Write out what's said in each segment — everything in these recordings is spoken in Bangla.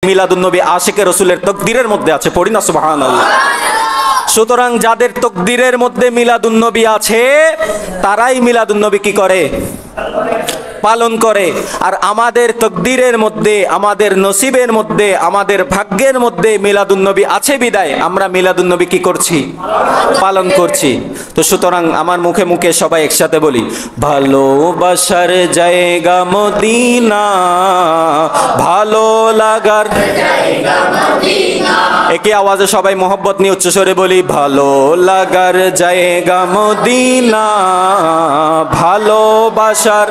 মিলাদুন নবী আশিকে রসুলের তকদিরের মধ্যে আছে, পড়ি না সুবহানাল্লাহ। সুতরাং যাদের তকদিরের মধ্যে মিলাদুন নবী আছে তারাই মিলাদুন নবী কি করে? পালন করে। আর আমাদের তকদিরের মধ্যে, আমাদের নসিবের মধ্যে, আমাদের ভাগ্যের মধ্যে মিলাদুন নবী আছে বিদায় আমরা মিলাদুন নবী কি করছি? পালন করছি। তো সুতরাং আমার মুখে মুখে সবাই একসাথে বলি, ভালোবাসার জায়গা মদিনা, ভালো লাগার জায়গা মদিনা। একই আওয়াজে সবাই মোহব্বত নিয়ে উচ্চস্বরে বলি, ভালো লাগার জায়গা মদিনা, ভালোবাসার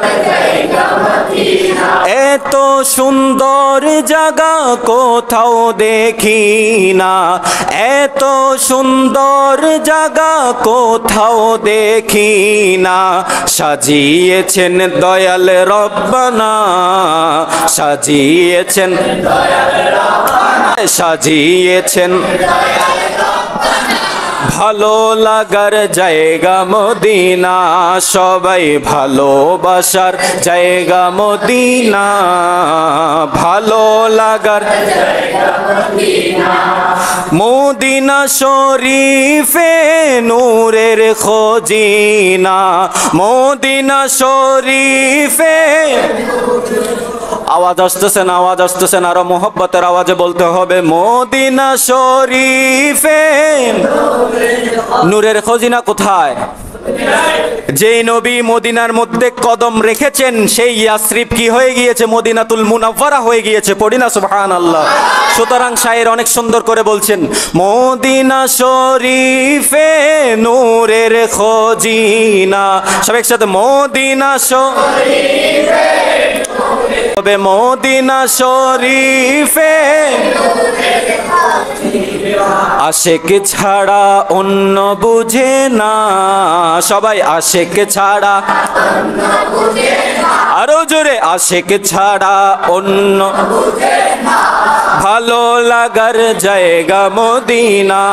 এত সুন্দর জায়গা কোথাও দেখি না, এত সুন্দর জায়গা কোথাও দেখি না। সাজিয়েছেন দয়াল রব্বানা, সাজিয়েছেন সাজিয়েছেন ভালো লাগার জায়গা মদিনা, সবাই ভালোবাসার জায়গা মদিনা, ভালো লাগার জায়গা মদিনা। মদিনা শরীফে নূরের খজিনা, মদিনা শরীফে। আওয়াজ আসতেছে না, আওয়াজ আসতেছে না, আরো মোহব্বতের আওয়াজে বলতে হবে, মদিনা শরীফে নূরের খজিনা কোথায়? যেই নবী মদিনার মধ্যে কদম রেখেছেন সেই ইয়াসরিব কি হয়ে গিয়েছে? মদিনাতুল মুনাওয়ারা হয়ে গিয়েছে, পড়ি না সুবহানাল্লাহ। সুতরাং শায়ের অনেক সুন্দর করে বলছেন, মদিনা শরীফে নূরের খজিনা। সব একসাথে, মদিনা শরীফে, তবে মদিনা শরীফে আশেক ছাড়া অন্য বুঝে না, সবাই আশেক ছাড়া, আরো জোরে, আশেক ছাড়া অন্য ভালো লাগার জায়গা মদিনা,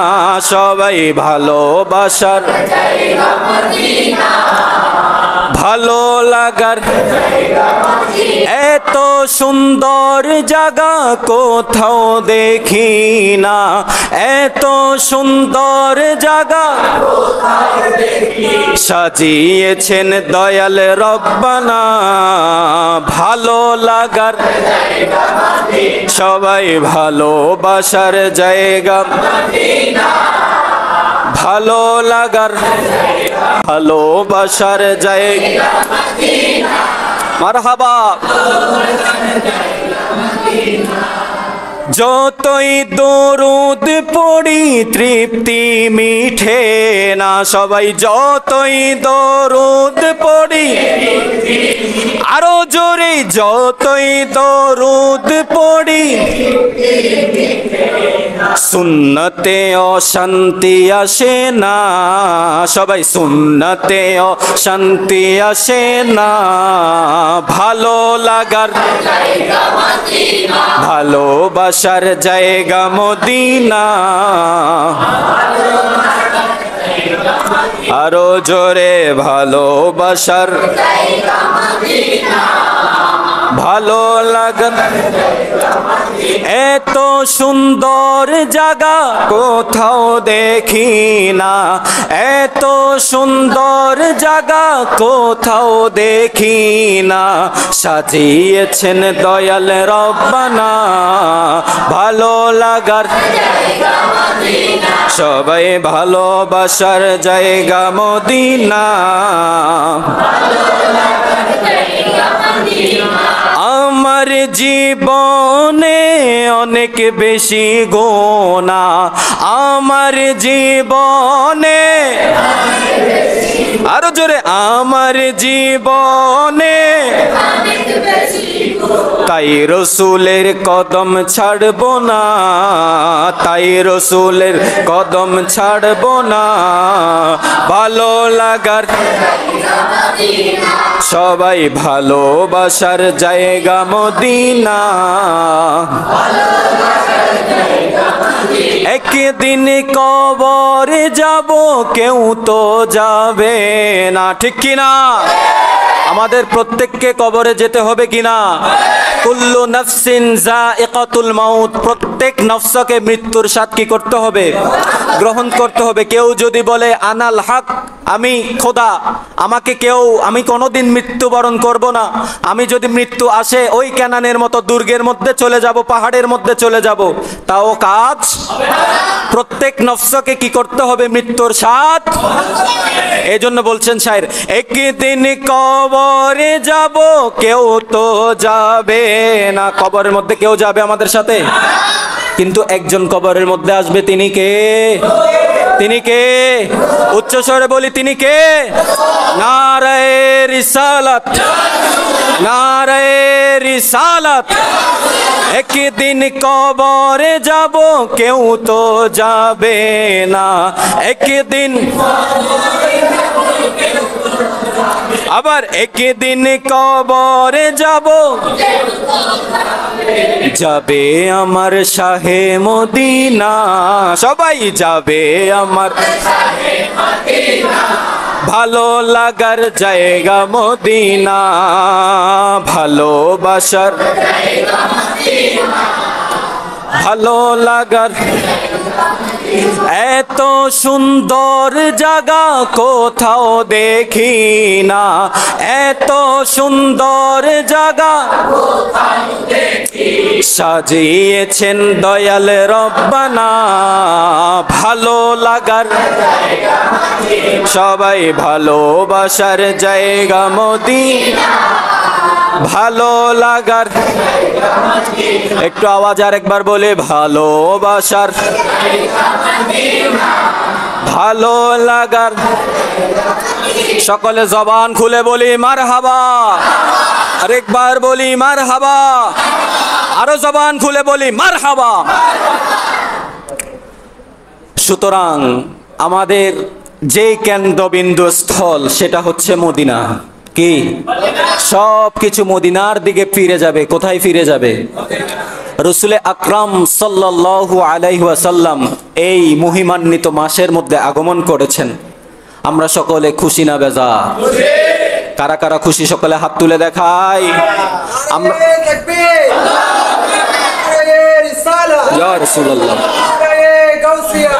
সবাই ভালোবাসার ভালো লাগার এত সুন্দর জায়গা কোথাও দেখি না, এত সুন্দর জায়গা সাজিয়েছেন দয়াল রব্বানা, ভালো লাগার সবাই ভালোবাসার জায়গা, ভালো লাগার ভালোবাসার জায়গা মারহাবা। যতই দরুদ পড়ি তৃপ্তি মিঠে না, সবাই যতই দরুদ পড়ি, আরো জোরে, যতই দরুদ পড়ি সুন্নতে অশান্তি আসে না, সবাই সুন্নতে অশান্তি আসে না, ভালো লাগার ভালোবাসার জায়গা মদিনা, আরো জোরে, ভালোবাসার ভালো লাগার এত সুন্দর জায়গা কোথাও দেখি না, এত সুন্দর জায়গা কোথাও দেখি না। সাজিয়েছেন দয়াল রব্বানা, ভালো লাগার সবাই ভালোবাসার জায়গা মদিনা। আমার জীবনে অনেক বেশি গোনা, আমার জীবনে, আরো জোরে, আমার জীবনে তাই রসুলের কদম ছাড়ব না, তাই রসুলের কদম ছাড়ব না, ভালো লাগার সবাই ভালোবাসার জায়গা মদিনা, একদিন কবরে যাব কেউ তো যাবে না, ঠিক কিনা? আমাদের প্রত্যেককে কবরে যেতে হবে কিনা? কুল্লু নাফসিন যায়িকাতুল মাউত, প্রত্যেক নফসকে মৃত্যুর স্বাদ কি করতে হবে? গ্রহণ করতে হবে। কেউ যদি বলে আনাল হক, আমি খোদা, আমি কোনোদিন মৃত্যুবরণ করব না, আমি যদি মৃত্যু আসে ওই ক্যানানের মতো দুর্গের মধ্যে চলে যাব, পাহাড়ের মধ্যে চলে যাব, তাও কাজ। প্রত্যেক নফসকে কি করতে হবে? মৃত্যুর স্বাদ। এই জন্য বলছেন শায়ের, একদিন কবরে যাব কেউ তো যাবে না। কবরের মধ্যে কেউ যাবে আমাদের সাথে? কিন্তু একজন কবরের মধ্যে আসবে, তিনি কে? তিনি কে? উচ্চ স্বরে বলি, তিনি কে? নারায়ে রিসালাত, নারায়ে রিসালাত। একদিন কবরে যাব কেউ তো যাবে না, একদিন আবার একদিন কবরে যাব, যাবে আমার শাহে মদিনা। সবাই যাবে আমার ভালো লাগার জায়গা মদিনা, ভালোবাসার ভালো লাগার। এত সুন্দর জায়গা কোথাও দেখি না, এত সুন্দর জায়গা সাজিয়েছেন দয়াল রব্বানা, ভালো লাগার সবাই ভালোবাসার জায়গা মদিনা, ভালো লাগার। একটু আওয়াজ আর একবার বলে, ভালোবাসার ভালো লাগার। সকলে জবান খুলে বলি মারহাবা, আরেকবার বলি মারহাবা, আরো জবান খুলে বলি মারহাবা। সুতরাং আমাদের যে কেন্দ্রবিন্দু স্থল সেটা হচ্ছে মদিনা। কি? সব কিছু মদিনার দিকে ফিরে যাবে। কোথায় ফিরে যাবে? রাসূলে আকরাম সাল্লাল্লাহু আলাইহি ওয়াসাল্লাম এই মহিমান্বিত মাসের মধ্যে আগমন করেছেন। আমরা সকলে খুশি না বেজার? কারা কারা খুশি সকলে হাত তুলে দেখাই। আমরা ইয়া রাসূলুল্লাহ,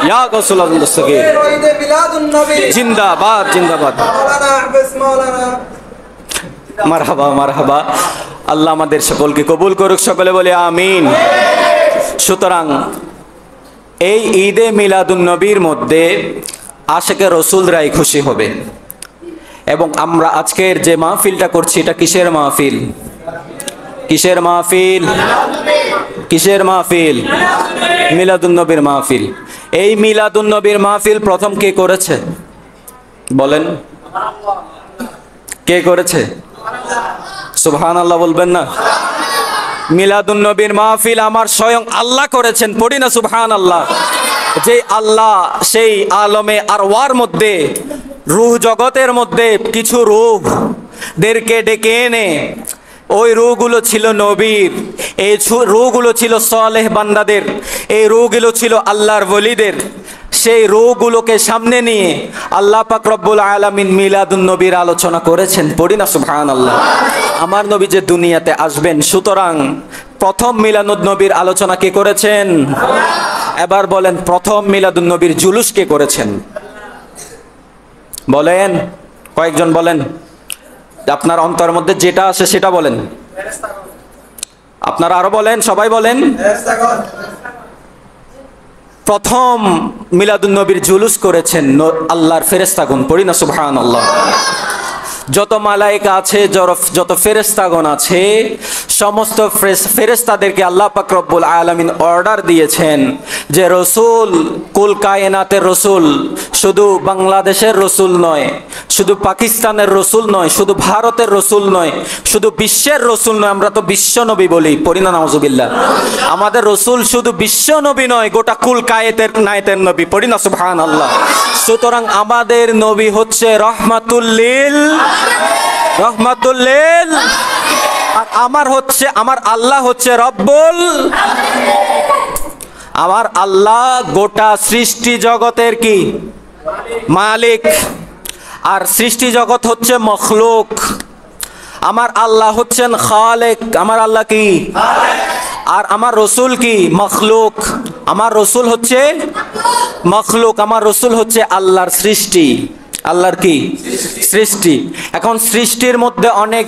ইয়া গাউসুল মুস্তাকিম, জিন্দাবাদ জিন্দাবাদ, মারহাবা মারহাবা। আল্লাহ আমাদের সকলকে কবুল করুক, সকলে বলে আমিন। সুতরাং এই ঈদে মিলাদুন নবীর মধ্যে আশিকে রসুলরাই খুশি হবে। এবং আমরা আজকের যে মাহফিলটা করছি এটা কিসের মাহফিল? কিসের মাহফিল? কিসের মাহফিল? মিলাদুন নবীর মাহফিল। এই মিলাদুন নবীর মাহফিল প্রথম কে করেছে বলেন? কে করেছে? সুবহানাল্লাহ বলবেন না? মিলাদুন নবীর মাহফিল আমার স্বয়ং আল্লাহ করেছেন। পড়ি না সুবহানাল্লাহ? যে আল্লাহ সেই আলমে আরওয়ার মধ্যে, রূহ জগতের মধ্যে কিছু রূহদেরকে ডেকে এনে, ওই রূহগুলো ছিল নবীর, এই রূহগুলো ছিল সালেহ বান্দাদের, এই রূহগুলো ছিল আল্লাহর ওলিদের। সেই রূহগুলোকে সামনে নিয়ে আল্লাহ পাক রব্বুল আলামিন মিলাদুন নবীর আলোচনা করেছেন। পড়ি না সুবহানাল্লাহ? আমার নবী যে দুনিয়াতে আসবেন, সুতরাং প্রথম মিলাদুন নবীর আলোচনা কে করেছেন? এবার বলেন, প্রথম মিলাদুন নবীর জুলুস কে করেছেন? বলেন, কয়েকজন বলেন। আপনার অন্তরের মধ্যে যেটা আসে সেটা বলেন। আপনারা আরো বলেন, সবাই বলেন। প্রথম মিলাদুন নবীর জুলুস করেছেন আল্লাহর ফেরেশতাগণ। পড়ি না সুবহানাল্লাহ? যত মালায়েকা আছে, যত ফেরেশতাগণ আছে, সমস্ত ফেরেশতাদেরকে আল্লাহ পাক রব্বুল আলামিন অর্ডার দিয়েছেন যে রসুল, কুল কায়নাতের রসুল, শুধু বাংলাদেশের রসুল নয়, শুধু পাকিস্তানের রসুল নয়, শুধু ভারতের রসুল নয়, শুধু বিশ্বের রসুল নয়। আমরা তো বিশ্ব নবী বলি, পড়ি না নাউজুবিল্লাহ? আমাদের রসুল শুধু বিশ্ব নবী নয়, গোটা কুল কায়নাতের নবী। পড়ি না সুবহানাল্লাহ? সুতরাং আমাদের নবী হচ্ছে রহমাতুল্লিল, রহমাতুল্লিল। আর আমার আল্লাহ হচ্ছে রব্বুল, আমার আল্লাহ গোটা সৃষ্টি জগতের কি মালিক। আর সৃষ্টি জগৎ হচ্ছে মখলুক। আমার আল্লাহ হচ্ছেন খালেক, আমার আল্লাহ কি? আর আমার রসুল কি? মখলুক। আমার রসুল হচ্ছে মখলুক, আমার রসুল হচ্ছে আল্লাহর সৃষ্টি। আল্লাহর কি? সৃষ্টি। এখন সৃষ্টির মধ্যে অনেক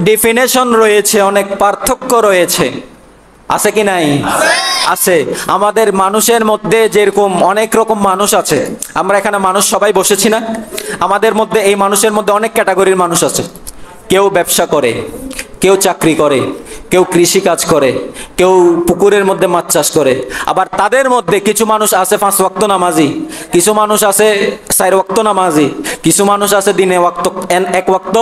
ডেফিনেশন রয়েছে, অনেক পার্থক্য রয়েছে, আছে কি নাই? আছে। আমাদের মানুষের মধ্যে যেরকম অনেক রকম মানুষ আছে, আমরা এখানে মানুষ সবাই বসেছি না, আমাদের মধ্যে এই মানুষের মধ্যে অনেক ক্যাটাগরির মানুষ আছে। কেউ ব্যবসা করে, কেউ চাকরি করে, কেউ কৃষি কাজ করে, কেউ পুকুরের মধ্যে মাছ চাষ করে। আবার তাদের মধ্যে কিছু মানুষ আছে 5 ওয়াক্ত নামাজি, কিছু মানুষ আছে 4 ওয়াক্ত নামাজি, কিছু মানুষ আছে দিনে 1 ওয়াক্ত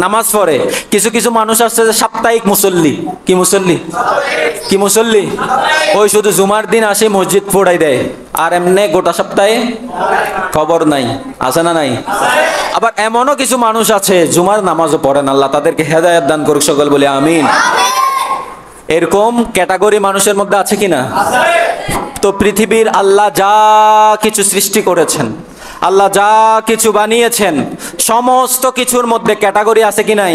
নামাজ পড়ে, কিছু কিছু মানুষ আছে যে সাপ্তাহিক মুসল্লি। কি মুসল্লি? কি মুসল্লি? ওই শুধু জুমার দিন আসে মসজিদ পড়াই দেয়, আর এমনি গোটা সপ্তাহে খবর নাই। আছে না নাই? আবার এমনও কিছু মানুষ আছে জুমার নামাজও পড়েন, আল্লাহ তাদেরকে হেদায়েত দান করুক, সকল বলে আমিন। এরকম ক্যাটাগরি মানুষের মধ্যে আছে কিনা? তো পৃথিবীর আল্লাহ যা কিছু সৃষ্টি করেছেন, আল্লাহ যা কিছু বানিয়েছেন, সমস্ত কিছুর মধ্যে ক্যাটাগরি আছে কি নাই?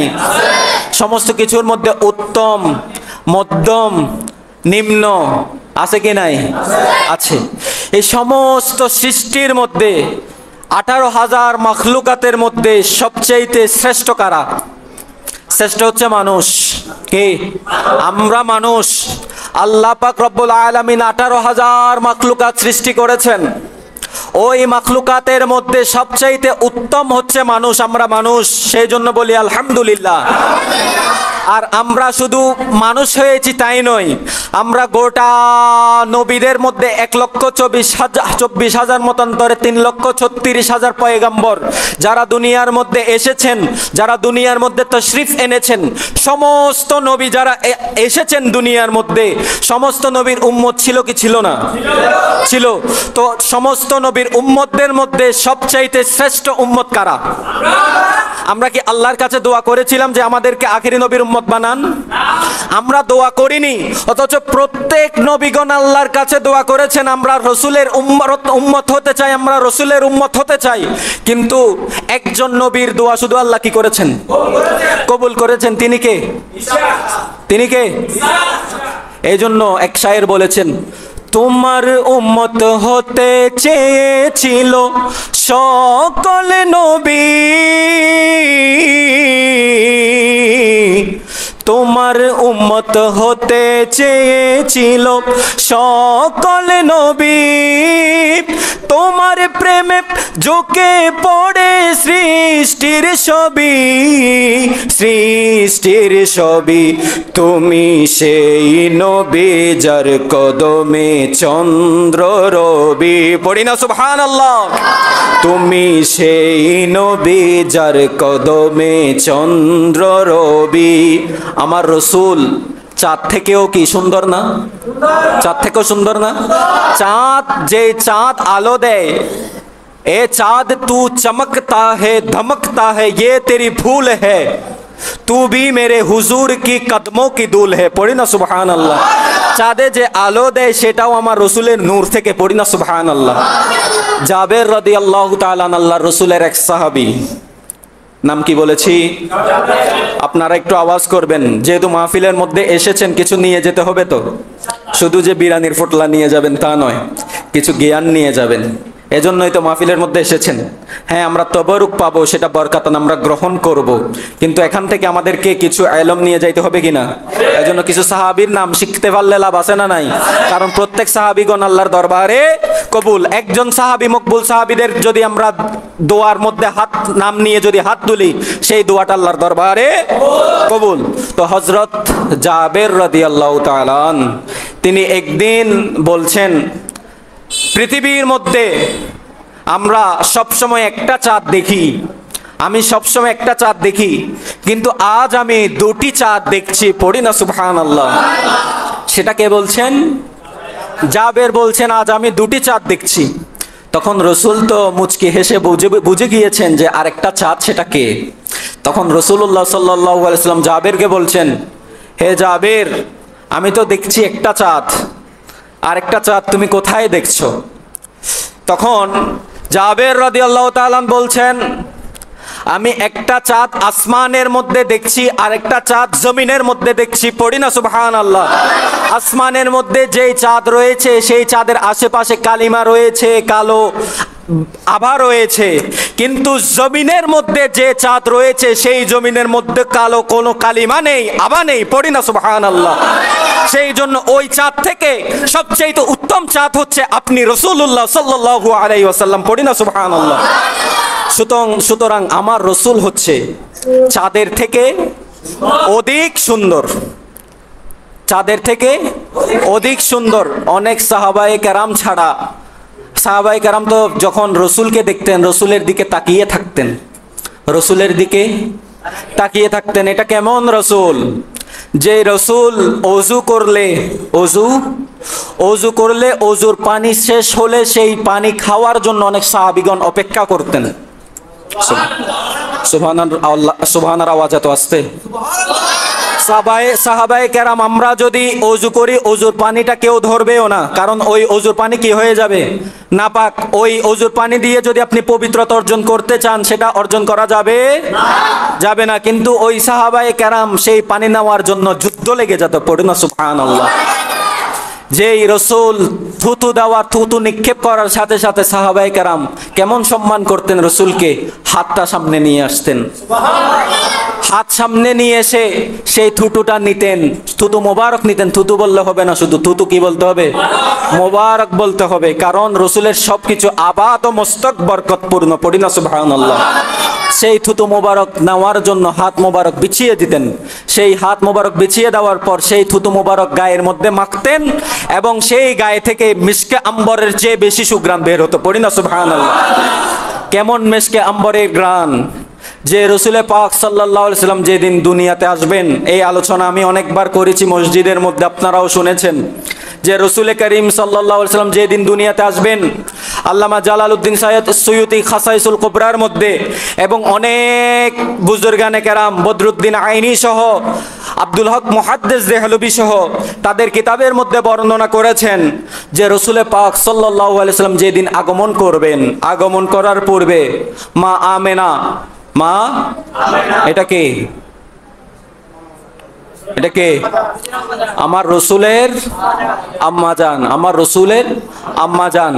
সমস্ত কিছুর মধ্যে উত্তম, মধ্যম, নিম্ন আছে কি নাই? আছে। এই সমস্ত সৃষ্টির মধ্যে 18,000 মখলুকাতের মধ্যে সবচেয়ে শ্রেষ্ঠ কারা? শ্রেষ্ঠ হচ্ছে মানুষ। কে? আমরা মানুষ। আল্লাহ পাক রব্বুল আলামিন 18,000 মখলুকাত সৃষ্টি করেছেন। ওই মখলুকাতের মধ্যে সবচাইতে উত্তম হচ্ছে মানুষ, আমরা মানুষ, সেই জন্য বলি আলহামদুলিল্লাহ। আর আমরা শুধু মানুষ হয়েছি তাই নয়, আমরা গোটা নবীদের মধ্যে 1,24,000 মতান্তরে 3,36,000 পয়গম্বর যারা দুনিয়ার মধ্যে এসেছেন, যারা দুনিয়ার মধ্যে তশরিফ এনেছেন, সমস্ত নবী যারা এসেছেন দুনিয়ার মধ্যে, সমস্ত নবীর উম্মত ছিল কি ছিল না? ছিল। তো সমস্ত নবীর উম্মতদের মধ্যে সবচাইতে শ্রেষ্ঠ উম্মত কারা? আমরা কি আল্লাহর কাছে দোয়া করেছিলাম যে আমাদেরকে আখেরি নবীর উম্মত বানান? আমরা দোয়া করিনি, অথচ প্রত্যেক নবীগণ আল্লাহর কাছে দোয়া করেছেন আমরা রসুলের উম্মত হতে চাই, আমরা রসুলের উম্মত হতে চাই। কিন্তু একজন নবীর দোয়া শুধু আল্লাহ কি করেছেন? কবুল করেছেন। তিনি কে? তিনি কে? এই জন্য এক শায়ের বলেছেন, তোমার উম্মত হতে চেয়েছিল সকল নবী, তোমার উম্মত হতে চেয়েছিল সকল নবী, তোমার প্রেমে ঝুঁকে পড়ে সৃষ্টির ছবি, সৃষ্টির ছবি। তুমি সেই নবী যার কদমে চন্দ্র রবি। পড়ি না সুবহানাল্লাহ। তুমি সেই নবী যার কদমে চন্দ্র রবি। আমার রসুল চাঁদ থেকেও কি সুন্দর না? চাঁদ থেকেও সুন্দর না? চাঁদ, যে চাঁদ আলো দেয়, এ চাঁদ তু চমকতা है धमकता है ये तेरी भूल है, तू भी मेरे हुजूर की कदमों की धूल है। পড়ি না সুবহানাল্লাহ। চাঁদে যে আলো দেয় সেটাও আমার রসুলের নূর থেকে। পড়ি না সুবহানাল্লাহ। জাবের রাদিয়াল্লাহু তাআলা আল্লাহর রসুলের এক সাহাবী, নাম কি বলেছি? আপনারা একটু আওয়াজ করবেন, যেহেতু মাহফিলের মধ্যে এসেছেন কিছু নিয়ে যেতে হবে। তো শুধু যে বিরানির ফোটলা নিয়ে যাবেন তা নয়, কিছু জ্ঞান নিয়ে যাবেন। এজন্যই তো মাহফিলের মধ্যে এসেছেন। হ্যাঁ, আমরা তবরুক পাবো, সেটা বরকাতান আমরা গ্রহণ করব, কিন্তু এখান থেকে আমাদেরকে কিছু ইলম নিয়ে যাইতে হবে কিনা? এজন্য কিছু সাহাবীর নাম শিখতে পারলে লাভ আছে না নাই? কারণ প্রত্যেক সাহাবীগণ আল্লাহর দরবারে কবুল। একজন সাহাবী মকবুল সাহাবীদের যদি আমরা দোয়ার মধ্যে হাত নাম নিয়ে যদি হাত তুলি, সেই দোয়াটা আল্লাহর দরবারে কবুল। তো হযরত জাবের রাদিয়াল্লাহু তাআলা তিনি একদিন বলছেন, পৃথিবীর মধ্যে আমরা সবসময় একটা চাঁদ দেখি, আমি সবসময় একটা চাঁদ দেখি, কিন্তু আজ আমি 2টি চাঁদ দেখছি। পড়ি না সুবহানাল্লাহ। সেটা কে বলছেন? জাবের বলছেন, আজ আমি 2টি চাঁদ দেখছি। তখন রসুল তো মুচকি হেসে বুঝে গিয়েছেন যে আরেকটা চাঁদ সেটা কে। তখন রাসূলুল্লাহ সাল্লাল্লাহু আলাইহি ওয়াসাল্লাম জাবেরকে বলছেন, হে জাবের, আমি তো দেখছি একটা চাঁদ, আরেকটা চাঁদ তুমি কোথায় দেখছো? তখন জাবের রাদিয়াল্লাহু তাআলা বলছেন, আমি একটা চাঁদ আসমানের মধ্যে দেখছি আর একটা চাঁদ জমিনের মধ্যে দেখছি, পড়ি না সুবহানাল্লাহ। আসমানের মধ্যে যেই চাঁদ রয়েছে সেই চাঁদের আশেপাশে কালিমা রয়েছে, কালো আভা রয়েছে, কিন্তু জমিনের মধ্যে যে চাঁদ রয়েছে সেই জমিনের মধ্যে কালো কোনো কালিমা নেই, আভা নেই, পড়ি না সুবহানাল্লাহ। সেই জন্য ওই চাঁদ থেকে সবচেয়ে উত্তম চাঁদ হচ্ছে আপনি রাসূলুল্লাহ সাল্লাল্লাহু আলাইহি ওয়াসাল্লাম, পড়ি না সুবহানাল্লাহ। সুতরাং আমার রসুল হচ্ছে চাঁদের থেকে অধিক সুন্দর, চাঁদের থেকে অধিক সুন্দর। অনেক সাহাবায়ে কেরাম ছাড়া, সাহাবায়ে কেরাম তো যখন রসুলকে দেখতেন রসুলের দিকে তাকিয়ে থাকতেন, রসুলের দিকে তাকিয়ে থাকতেন। এটা কেমন রসুল, যে রসুল অজু করলে অজুর পানি শেষ হলে সেই পানি খাওয়ার জন্য অনেক সাহাবীগণ অপেক্ষা করতেন। সুবহানার আওয়াজ এত আসতে। সাহাবায়ে কেরাম আমরা যদি অজু করি অজুর পানিটা কেউ ধরবেও না, কারণ ওই অজুর পানি কি হয়ে যাবে, নাপাক। ওই অজুর পানি দিয়ে যদি আপনি পবিত্রতা অর্জন করতে চান সেটা অর্জন করা যাবে না। কিন্তু ওই সাহাবায়ে কেরাম সেই পানি নেওয়ার জন্য যুদ্ধ লেগে যেত, পড়ে না সুবহানাল্লাহ। যেই রসুল থুতু নিক্ষেপ করার সাথে সাথে সাহাবায়ে কেরাম কেমন সম্মান করতেন রসুলকে, হাতটা সামনে নিয়ে আসতেন, হাত সামনে নিয়ে এসে সেই থুতুটা নিতেন, থুতু মোবারক নিতেন। থুতু বললে হবে না, শুধু থুতু কি বলতে হবে, মোবারক বলতে হবে, কারণ রসুলের সবকিছু আবাদ ও মস্তক বরকতপূর্ণ, পড়ি না সুবহানাল্লাহ। সেই থুতু মোবারক নেওয়ার জন্য হাত মোবারক বিছিয়ে দিতেন। সেই হাত মোবারক বিছিয়ে দেওয়ার পর সেই থুতু মোবারক গায়ের মধ্যে মাখতেন এবং সেই গায়ে থেকে মিশকে আম্বরের চেয়ে বেশি সুঘ্রাণ বের হতো, পড়ি না সুবহানাল্লাহ। কেমন মিশকে আম্বরের ঘ্রাণ, যে রসুল পাক সাল্লাল্লাহু আলাইহি সাল্লাম যেদিন দুনিয়াতে আসবেন, এই আলোচনা আমি অনেকবার করেছি মসজিদের মধ্যে, আপনারাও শুনেছেন, যে রসুল করিম সাল্লাল্লাহু আলাইহি সাল্লাম যেদিন দুনিয়াতে আসবেন, আল্লামা জালালউদ্দিন সুয়ুতি খাসাইসুল কুবরার মধ্যে এবং অনেক বুজুর্গানে কেরাম বদরুদ্দিন আইনি সহ আব্দুল হক মুহাদ্দিস দেহলভী সহ তাদের কিতাবের মধ্যে বর্ণনা করেছেন যে রসুল পাক সাল্লাল্লাহু আলাইহি সাল্লাম যেদিন আগমন করবেন, আগমন করার পূর্বে মা আমেনা, এটা কে, আমার রসুলের আম্মাজান, আমার রসুলের আম্মাজান।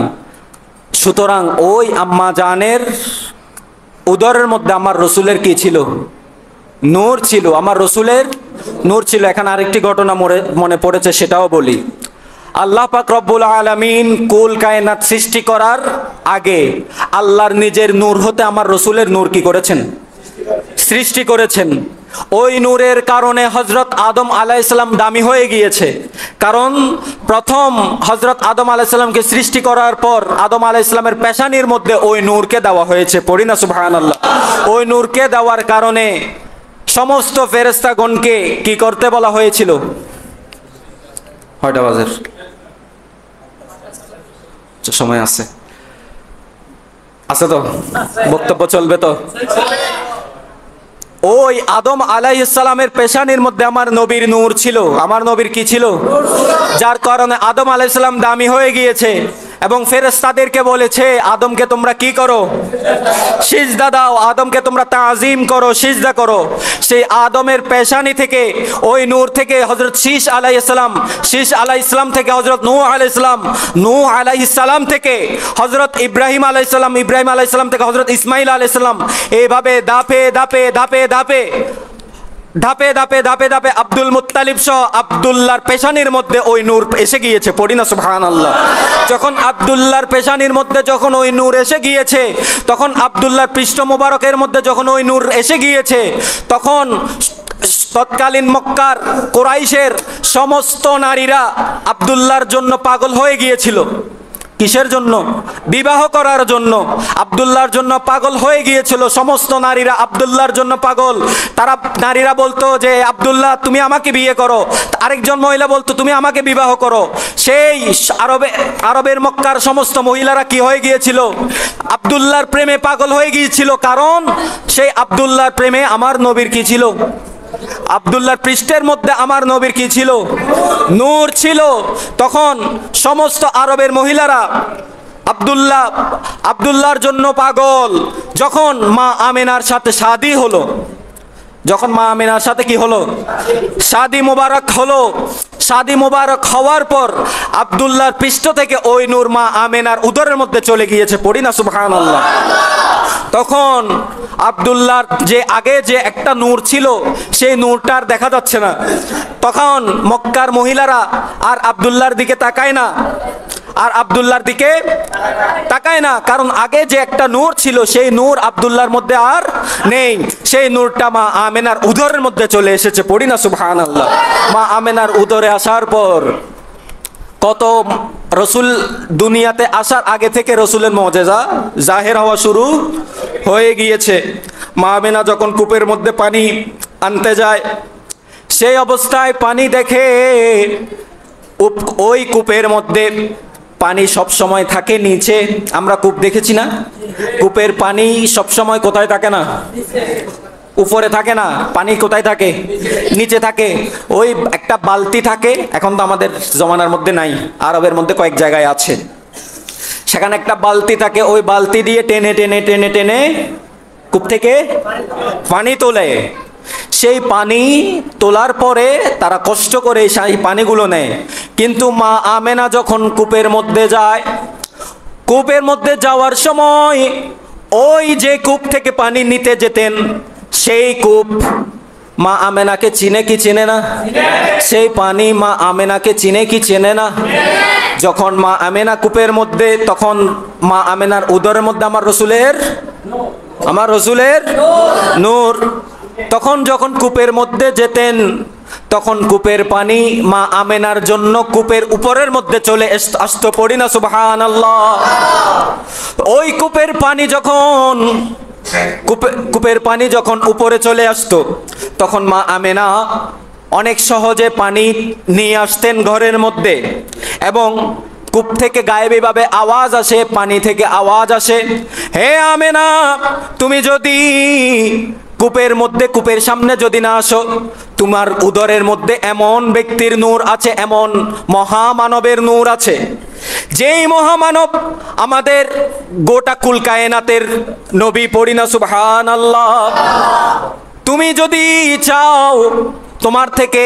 সুতরাং ওই আম্মাজানের উদরের মধ্যে আমার রসুলের কি ছিল, নূর ছিল, আমার রসুলের নূর ছিল। এখানে আরেকটি ঘটনা মনে পড়েছে, সেটাও বলি। আল্লাহ পাক রব্বুল আলামিন কুল কায়নাত সৃষ্টি করার আগে আল্লাহর নিজের নূর হতে আমার রসুলের নূর কি করেছেন, সৃষ্টি করেছেন। ওই নূরের কারণে হযরত আদম আলাইহিস সালাম দামি হয়ে গিয়েছে, কারণ প্রথম হযরত আদম আলাইহিস সালামকে সৃষ্টি করার পর আদম আলাইহিস সালামের পেশানির মধ্যে ওই নূরকে দেওয়া হয়েছে, পড়ি না সুবহানাল্লাহ। ওই নূরকে দেওয়ার কারণে সমস্ত ফেরেশতাগণকে কি করতে বলা হয়েছিল, কয়টা বাজে, সময় আছে তো, বক্তব্য চলবে তো। ওই আদম আলাইহিস সালামের পেশানির মধ্যে আমার নবীর নূর ছিল, আমার নবীর কি ছিল, যার কারণে আদম আলাইহিস সালাম দামি হয়ে গিয়েছে এবং ফেরেশতাদেরকে বলেছে আদমকে তোমরা কি করো, সিজদা দাও, আদমকে তোমরা তাজিম করো, সিজদা করো। সেই আদমের পেশানি থেকে ওই নূর থেকে হযরত শীশ আলাইহিস সালাম, শীশ আলাইহিস সালাম থেকে হযরত নূহ আলাইহিস সালাম, নূহ আলাইহিস সালাম থেকে হযরত ইব্রাহিম আলাইহিস সালাম, ইব্রাহিম আলাইহিস সালাম থেকে হযরত ইসমাঈল আলাইহিস সালাম, এইভাবে ধাপে ধাপে ধাপে ধাপে ধাপে ধাপে ধাপে ধাপে আব্দুল মুত্তালিব সহ আব্দুল্লাহর পেশানির মধ্যে ওই নূর এসে গিয়েছে, পড়ি না সুবহানাল্লাহ। যখন আব্দুল্লাহর পেশানির মধ্যে যখন ওই নূর এসে গিয়েছে, তখন আব্দুল্লাহর পৃষ্ঠ মোবারকের মধ্যে যখন ওই নূর এসে গিয়েছে, তখন তৎকালীন মক্কার কুরাইশের সমস্ত নারীরা আব্দুল্লাহর জন্য পাগল হয়ে গিয়েছিল। কিসের জন্য, বিবাহ করার জন্য আব্দুল্লাহর জন্য পাগল হয়ে গিয়েছিল। সমস্ত নারীরা আব্দুল্লাহর জন্য পাগল। তারা নারীরা বলতো যে আব্দুল্লাহ তুমি আমাকে বিয়ে করো, আরেকজন মহিলা বলতো তুমি আমাকে বিবাহ করো। সেই আরবের মক্কার সমস্ত মহিলারা কি হয়ে গিয়েছিল, আব্দুল্লাহর প্রেমে পাগল হয়ে গিয়েছিল, কারণ সেই আব্দুল্লাহর প্রেমে আমার নবীর কি ছিল, আব্দুল্লাহর পৃষ্ঠের মধ্যে আমার নবীর কি ছিল, নূর ছিল। তখন সমস্ত আরবের মহিলারা আব্দুল্লাহর জন্য পাগল। যখন মা আমেনার সাথে শাদী হলো, যখন মা আমেনার সাথে কি হলো, শাদী মোবারক হলো, শাদী মোবারক হওয়ার পর আব্দুল্লাহর পৃষ্ঠ থেকে ওই নূর মা আমেনার উদরের মধ্যে চলে গিয়েছে, পড়ি না সুবহানাল্লাহ। তখন আব্দুল্লাহর যে আগে যে একটা নূর ছিল সেই নূরটার দেখা যাচ্ছে না। তখন মক্কার মহিলারা আর আব্দুল্লাহর দিকে তাকায় না, আর আব্দুল্লাহর দিকে তাকায় না, কারণ আগে যে একটা নূর ছিল সেই নূর আব্দুল্লাহর মধ্যে আর নেই। সেই নূরটা মা আমেনার উদরের মধ্যে চলে এসেছে, পড়ি না সুবহানাল্লাহ। মা আমেনার উদরে আসার পর কত রসুল দুনিয়াতে আসার আগে থেকে রসুলের মুজিজা জাহির হওয়া শুরু হয়ে গিয়েছে। মা আমেনা যখন কূপের মধ্যে পানি আনতে যায়, সেই অবস্থায় পানি দেখে ওই কূপের মধ্যে পানি সব সময় থাকে নিচে। আমরা কূপ দেখেছি না, কূপের পানি সব সময় কোথায় থাকে না, উপরে থাকে না, পানি কোথায় থাকে, নিচে থাকে। ওই একটা বালতি থাকে, এখন তো আমাদের জমানার মধ্যে নাই, আরবের মধ্যে কয়েক জায়গায় আছে, সেখানে একটা বালতি থাকে, ওই বালতি দিয়ে টেনে টেনে টেনে টেনে কূপ থেকে পানি তোলে। সেই পানি তোলার পরে তারা কষ্ট করে সেই পানিগুলো নেয়। কিন্তু মা আমেনা যখন কূপের মধ্যে যায়, কূপের মধ্যে যাওয়ার সময় ওই যে কূপ থেকে পানি নিতে যেতেন সেই কূপ মা আমেনাকে চিনে কি চিনে না? সেই পানি মা আমেনাকে চিনে কি চেনে না? যখন মা আমেনা কূপের মধ্যে, তখন মা আমেনার উদরের মধ্যে আমার রসুলের নূর। তখন যখন কূপের মধ্যে যেতেন, তখন কূপের পানি মা আমেনার জন্য কূপের উপরের মধ্যে চলে আসতো, পড়ি না সুবহানাল্লাহ। ওই কূপের পানি যখন উপরে চলে আসতো, তখন মা আমেনা অনেক সহজে পানি নিয়ে আসতেন ঘরের মধ্যে, এবং কূপ থেকে গায়েবীভাবে আওয়াজ আসে, পানি থেকে আওয়াজ আসে, হে আমেনা, তুমি যদি কূপের সামনে যদি না আসো, তোমার উদরের মধ্যে এমন ব্যক্তির নূর আছে, এমন মহামানবের নূর আছে, যেই মহামানব আমাদের গোটা কুল কায়নাতের নবী, পড়ি না সুবহানাল্লাহ। তুমি যদি চাও তোমার থেকে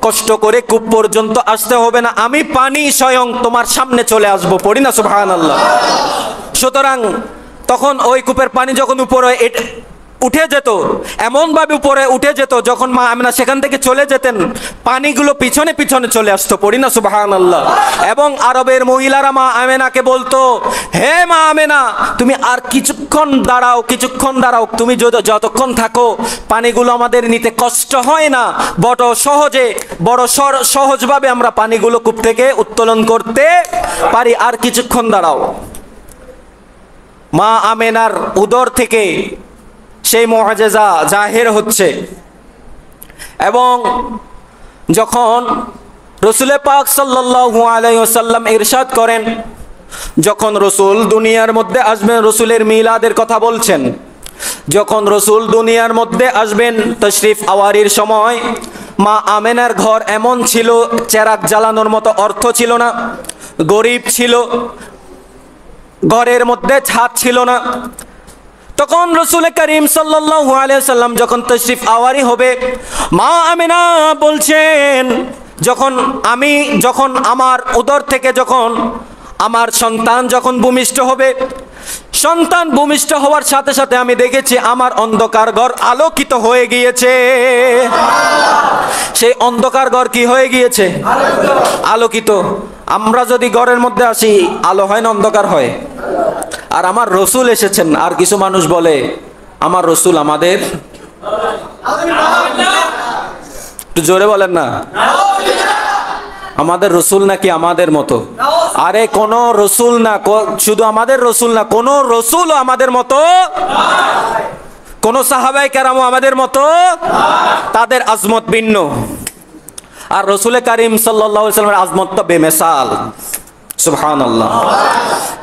কষ্ট করে কূপ পর্যন্ত আসতে হবে না, আমি পানি স্বয়ং তোমার সামনে চলে আসবো, পড়ি না সুবহানাল্লাহ। সুতরাং তখন ওই কূপের পানি যখন উপরে উঠে যেত, এমন ভাবে উপরে উঠে যেত, যখন মা আমেনা সেখান থেকে চলে যেতেন, পানিগুলো পিছনে পিছনে চলে আসতো, পড়ি না সুবহানাল্লাহ। এবং আরবের মহিলারা মা আমেনাকে বলতো, হে মা আমেনা, তুমি আর কিছুক্ষণ দাঁড়াও, তুমি যতক্ষণ থাকো পানিগুলো আমাদের নিতে কষ্ট হয় না, বড় সহজভাবে আমরা পানিগুলো কূপ থেকে উত্তোলন করতে পারি, আর কিছুক্ষণ দাঁড়াও। মা আমেনার উদর থেকে সেই মুআজিজা জাহির হচ্ছে। এবং যখন রাসূল পাক সাল্লাল্লাহু আলাইহি ওয়াসাল্লাম ইরশাদ করেন, যখন রসুল দুনিয়ার মধ্যে আসবেন, রসুলের মিলাদের কথা বলছেন, যখন রসুল দুনিয়ার মধ্যে আসবেন তশরিফ আওয়ারির সময়, মা আমেনার ঘর এমন ছিল, চেরাগ জ্বালানোর মতো অর্থ ছিল না, গরিব ছিল, ঘরের মধ্যে ছাদ ছিল না। তখন রাসূল করিম সাল্লাল্লাহু আলাইহি ওয়াসাল্লাম যখন তশরিফ আওয়ারি হবে, মা আমেনা বলছেন, যখন আমার উদর থেকে যখন আমার সন্তান যখন ভূমিষ্ঠ হবে, সন্তান ভূমিষ্ঠ হওয়ার সাথে সাথে আমি দেখেছি আমার অন্ধকার ঘর আলোকিত হয়ে গিয়েছে। সেই অন্ধকার ঘর কি হয়ে গিয়েছে? আলোকিত। আমরা যদি ঘরের মধ্যে আসি, আলো হয় না অন্ধকার হয়? আর আমার রসুল এসেছেন, আর কিছু মানুষ বলে আমার রসুল আমাদের, একটু জোরে বলেন না, আমাদের রসুল নাকি আমাদের মতো? আরে কোন রসুল না, শুধু আমাদের রসুল না, কোন রসুল আমাদের মতো, কোন সাহাবায়ে কেরামও আমাদের মতো, তাদের আজমত ভিন্ন। আর রাসূল করিম সাল্লাল্লাহু আলাইহি ওয়াসাল্লামের আজমত তো বেমিসাল, সুবহানাল্লাহ।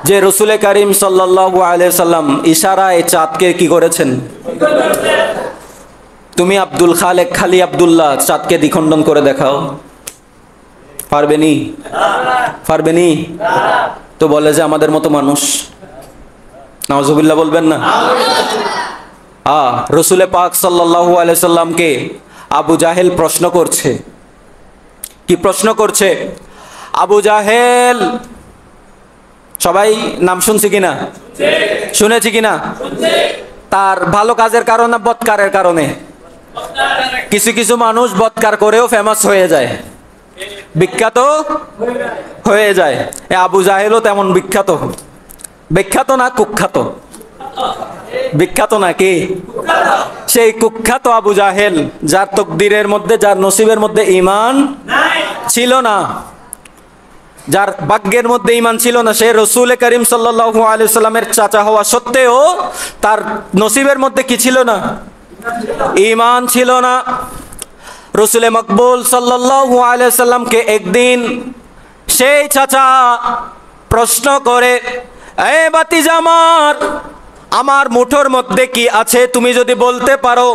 যে রাসূল করিম সাল্লাল্লাহু আলাইহি ওয়াসাল্লাম ইশারায় চাঁদকে কি করেছেন? তুমি আব্দুল খালেক খালি আব্দুল্লাহ, চাঁদকে দ্বিখণ্ডন করে দেখাও, পারবেনি? তো বলে যে আমাদের মতো মানুষ। নাউজুবিল্লাহ বলবেন না? রসুলে পাক সাল্লাল্লাহু আলাইহি সাল্লামকে আবু জাহেল প্রশ্ন করছে। কি প্রশ্ন করছে? আবু জাহেল, সবাই নাম শুনছি কিনা? শুনেছি কিনা? তার ভালো কাজের কারণে, বদকারের কারণে? কিছু কিছু মানুষ বদকার করেও ফেমাস হয়ে যায়, বিখ্যাত হয়ে যায়। আবু জাহেলও তেমন বিখ্যাত। বিখ্যাত না কুখ্যাত? বিখ্যাত নাকি? সেই কুখ্যাত আবু জাহেল, যার তকদিরের মধ্যে, যার নসিবের মধ্যে ঈমান ছিল না, যার ভাগ্যের মধ্যে ঈমান ছিল না, সে রসুল করিম সাল্লাল্লাহু আলাইহি সাল্লামের চাচা হওয়া সত্ত্বেও তার নসিবের মধ্যে কি ছিল না? ঈমান ছিল না। রসুল মকবুল সাল্লাল্লাহু আলাইহি সাল্লামকে একদিন সেই চাচা প্রশ্ন করে, এ ভাতিজা আমার মুঠোর মধ্যে কি আছে তুমি যদি বলতে পারো,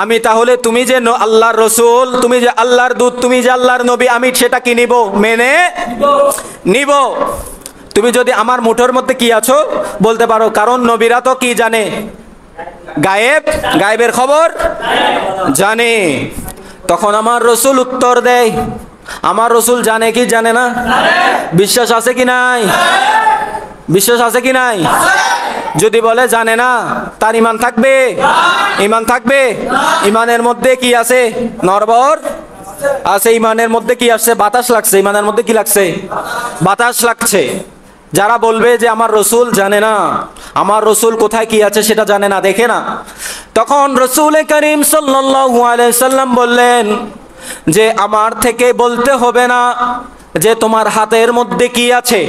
আমি তাহলে তুমি যে আল্লাহর রসুল, তুমি যে আল্লাহর দূত, তুমি যে আল্লাহর নবী, আমি সেটা কি নিব? মেনে নিব। তুমি যদি আমার মুঠোর মধ্যে কি আছো বলতে পারো। কারণ নবীরা তো কি জানে? গায়েব, গায়েবের খবর জানে। তখন আমার রসুল উত্তর দেয়, আমার রসুল জানে কি জানে না? বিশ্বাস আছে কি নাই? বিশ্বাস আছে কি নাই? যদি বলে জানে না, তার ঈমান থাকবে? ঈমান থাকবে? ঈমানের মধ্যে কি আছে? নড়বড় আছে। ঈমানের মধ্যে কি আসছে? বাতাস লাগছে। ঈমানের মধ্যে কি লাগছে? বাতাস লাগছে। যারা বলবে যে আমার রসুল জানে না, আমার রসুল কোথায় কি আছে সেটা জানে না, দেখে না, তখন রসুল করিম সাল্লাল্লাহু আলাইহি সাল্লাম বললেন যে আমার থেকে বলতে হবে না যে তোমার হাতের মধ্যে কি আছে।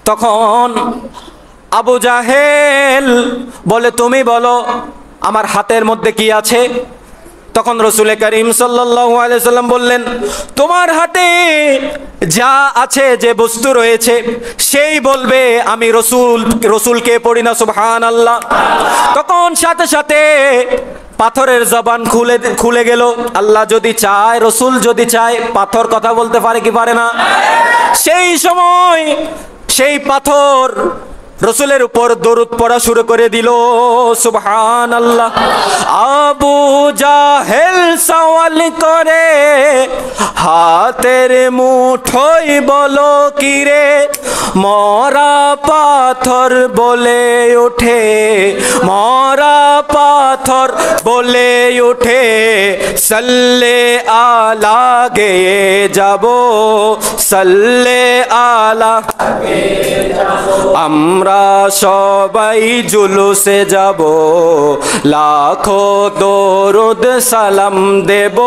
তখন আবু জাহেল বলে, তুমি বলো আমার হাতের মধ্যে কি আছে। তখন রসুল করিম সাল্লাল্লাহু আলাইহি সাল্লাম বললেন, তোমার হাতে যা আছে, যে বস্তু রয়েছে, সেই বলবে আমি রসুলকে পড়ি না সুবহানাল্লাহ। তখন সাথে সাথে পাথরের জবান খুলে গেল। আল্লাহ যদি চায়, রসুল যদি চায়, পাথর কথা বলতে পারে কি পারে না? সেই সময় সেই পাথর রসুলের উপর দরুদ পড়া শুরু করে দিল সুবহানাল্লাহ। আবু জাহেল সওয়াল করে, হাতের মুঠোয় বলো কি রে, মরা পাথর বলে ওঠে, মরা পাথর বলে ওঠে, সাল্লে আলা গেয়ে যাব, সাল্লে আলা। আমরা সবাই জুলুসে যাব, লাখো দরুদ সালাম দেব,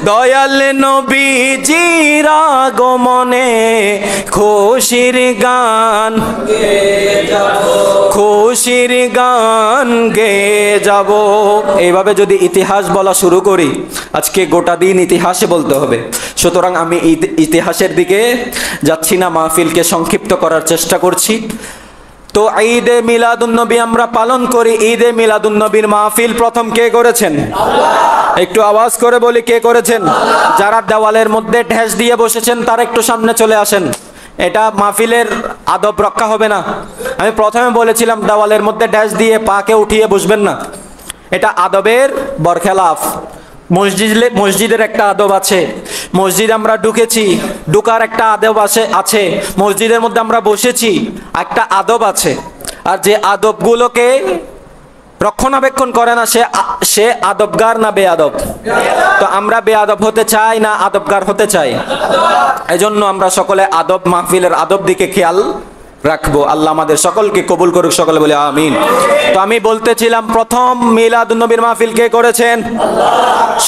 দয়াল নবীজির আগমনে খুশির গান, খুশির গান গেয়ে যাব। এইভাবে যদি ইতিহাস বলা শুরু করি, আজকে গোটা দিন ইতিহাসে বলতে হবে। সুতরাং আমি ইতিহাসের দিকে যাচ্ছি না, মাহফিলকে সংক্ষিপ্ত করার চেষ্টা করছি। তো ঈদে মিলাদুন্নবী আমরা পালন করি। ঈদে মিলাদুন্নবীর মাহফিল প্রথম কে করেছেন? একটু আওয়াজ করে বলি, কে করেছেন? যারা দেওয়ালের মধ্যে ঢেস দিয়ে বসেছেন তারা একটু সামনে চলে আসেন। এটা মাহফিলের আদব রক্ষা হবে না। আমি প্রথমে বলেছিলাম দেওয়ালের মধ্যে ঢেস দিয়ে পাকে উঠিয়ে বসবেন না, এটা আদবের বরখেলাফ। মসজিদের একটা আদব আছে, মসজিদ আমরা ঢুকেছি, ঢুকার একটা আদব আছে, মসজিদের মধ্যে আমরা বসেছি, একটা আদব আছে। আর যে আদবগুলোকে রক্ষণাবেক্ষণ করে না সে আদবগার না বেয়াদব? তো আমরা বেয়াদব হতে চাই না আদবগার হতে চাই? এজন্য আমরা সকলে আদব, মাহফিলের আদব দিকে খেয়াল রাখবো। আল্লাহ আমাদের সকলকে কবুল করুক, সকলে বলে আমিন। তো আমি বলতেছিলাম প্রথম মিলাদুন্নবীর মাহফিল কে করেছেন?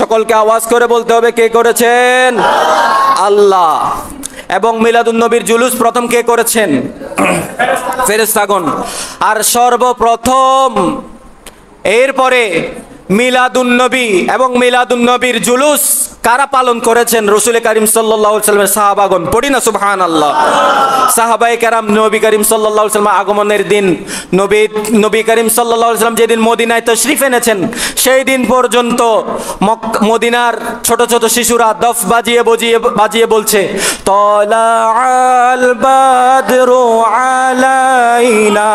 সকলকে আওয়াজ করে বলতে হবে, কে করেছেন? আল্লাহ। এবং মিলাদুন্নবীর জুলুস প্রথম কে করেছেন? ফেরেশতাগণ। আর সর্বপ্রথম এরপরে মিলাদুন্নবী এবং মিলাদুন্নবীর জুলুস কারা পালন করেছেন? রাসূল করিম সাল্লাল্লাহু আলাইহি ওয়াসাল্লামের সাহাবাগণ। পড়ি না সুবহানাল্লাহ। সাহাবায়ে কেরাম নবী করিম সাল্লাল্লাহু আলাইহি ওয়াসাল্লাম আগমনের দিন, নবী করিম সাল্লাল্লাহু আলাইহি ওয়াসাল্লাম যেদিন মদিনায় তাশরীফ এনেছেন সেই দিন পর্যন্ত মদিনার ছোট ছোট শিশুরা দফ বাজিয়ে বলছে, তালাআল বাদরু আলাইনা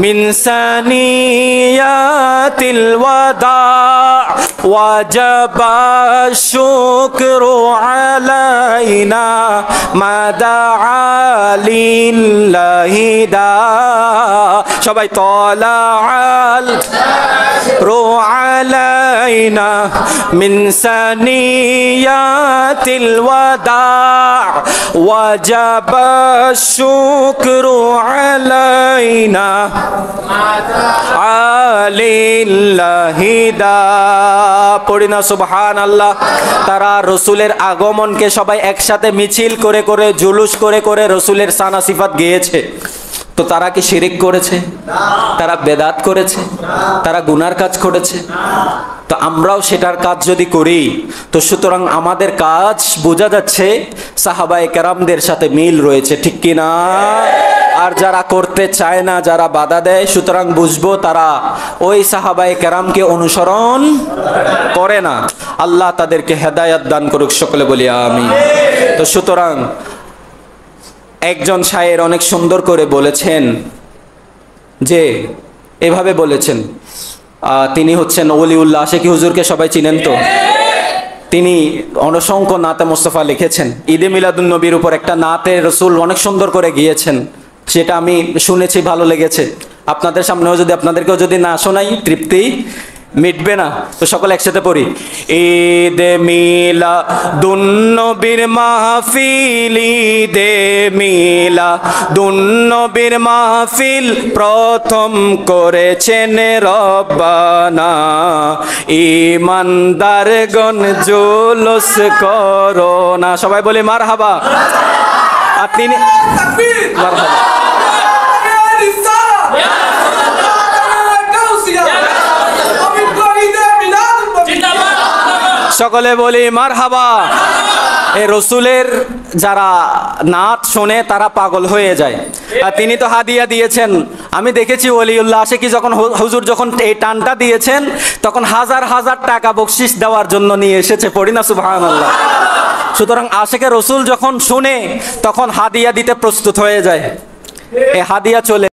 মিন সানিয়াতিল ওয়াদা ওয়াজাবা শুকরু আলাইনা মা দাআ লিল্লাহি দা। সবাই তালাআল রু আলাইনা মিন সানিয়াতিল ওয়াদা ওয়াজাবা শুকরু আলাইনা আলিল্লাহি দা। পড়ি না সুবহানাল্লাহ। তারা রসুলের আগমনকে সবাই একসাথে মিছিল করে করে, জুলুস করে করে রসুলের সানা সিফাত গেয়েছে। তো তারা কি শিরিক করেছে? তারা বেদাত করেছে? তারা গুনার কাজ করেছে? তো আমরাও সেটার কাজ যদি করি, তো সুতরাং আমাদের কাজ বোঝা যাচ্ছে সাহাবায়ে কেরামদের সাথে মিল রয়েছে, ঠিক কি না? আর যারা করতে চায় না, যারা বাধা দেয়, সুতরাং বুঝবো তারা ওই সাহাবায়ে কেরামকে অনুসরণ করে না। আল্লাহ তাদেরকে হেদায়েত দান করুক, সকলে বলি আমিন। তো সুতরাং একজন শায়ের অনেক সুন্দর করে বলেছেন, যে এভাবে বলেছেন, তিনি হচ্ছেন ওলিউল্লাহ আশিকি হুজুরকে সবাই চিনেন তো? তিনি অসংখ্য নাতে মুস্তাফা লিখেছেন। ঈদে মিলাদুন নবীর উপর একটা নাতে রসুল অনেক সুন্দর করে গিয়েছেন, সেটা আমি শুনেছি, ভালো লেগেছে। আপনাদের সামনেও যদি, আপনাদেরকেও যদি না শোনাই তৃপ্তি মিটবে না। তো সকলে একসাথে পড়ি। ঈদে মিলাদুন নবীর মাহফিল, ঈদে মিলাদুন নবীর মাহফিল প্রথম করেছেন রব্বানা, ঈমানদারগণ জুলুস করো না। সবাই বলি মারহাবা। আর তিনি মারহাবা। সকলে বলি মারহাবা। এই রসুলের যারা নাত শোনে তারা পাগল হয়ে যায়। আর তিনি তো হাদিয়া দিয়েছেন। আমি দেখেছি ওলিউল্লাহ আশিকি যখন হুজুর যখন এই টানটা দিয়েছেন, তখন হাজার হাজার টাকা বকশিশ দেওয়ার জন্য নিয়ে এসেছে। পড়ি না সুবহানাল্লাহ। সুতরাং আশিকে রসুল যখন শুনে তখন হাদিয়া দিতে প্রস্তুত হয়ে যায়। এই হাদিয়া চলে